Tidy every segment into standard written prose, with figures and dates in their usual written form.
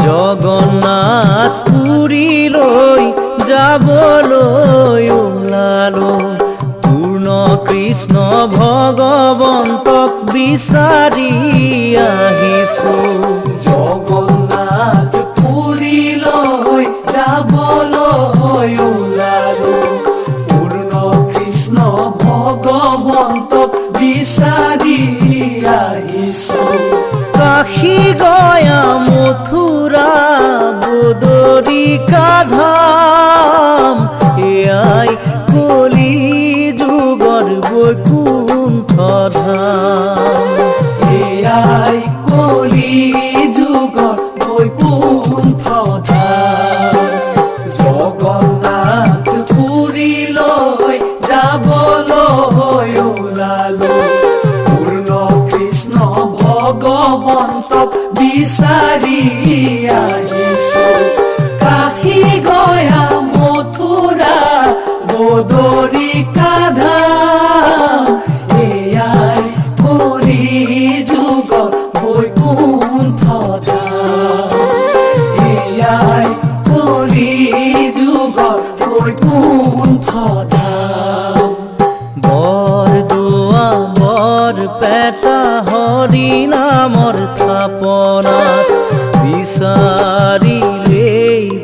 জগন্নাথ পুৰীলৈ যাবলৈ ওলালো পূৰ্ণ কৃষ্ণ ভগৱন্তক বিচাৰি আহিছো। জগন্নাথ পুৰীলৈ যাবলৈ ওলালো পূৰ্ণ কৃষ্ণ ভগৱন্তক বিচাৰি আহিছো। কাশী গয়া মথুৰা বদৰিকা ধাম এয়াই কলি যুগৰ বৈকুণ্ঠ ধাম। এয়াই কলি যুগৰ বৈকুণ্ঠ ধাম। জগন্নাথ পুৰীলৈ যাবলৈ ওলালো পূৰ্ণ কৃষ্ণ ভগৱন্তক বিচাৰি আহিছো। কাশী গয়া মথুৰা বদৰিকা ধাম এয়াই কলি যুগৰ বৈকুণ্ঠ ধাম। এয়াই কলি যুগৰ বৈকুণ্ঠ ধাম। বৰদোৱা বৰপেটা হৰি নামৰ থাপনাত বিচাৰিলেই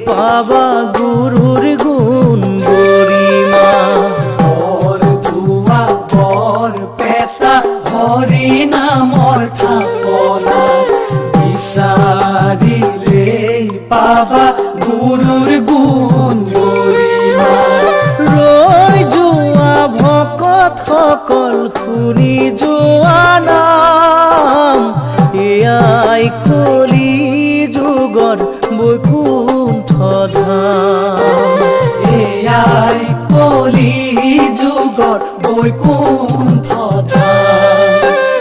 পাবা গুৰুৰ গুণ গৰিমা। বৰদোৱা বৰপেটা হৰি নামৰ থাপনাত বিচাৰিলেই পাবা গুৰুৰ গুণ গৰিমা। ৰৈ যোৱা ভকতসকল শুনি যোৱা নাম এয়াই কলি যুগৰ বৈকুণ্ঠ ধাম। এয়াই কলি যুগৰ বৈকুণ্ঠ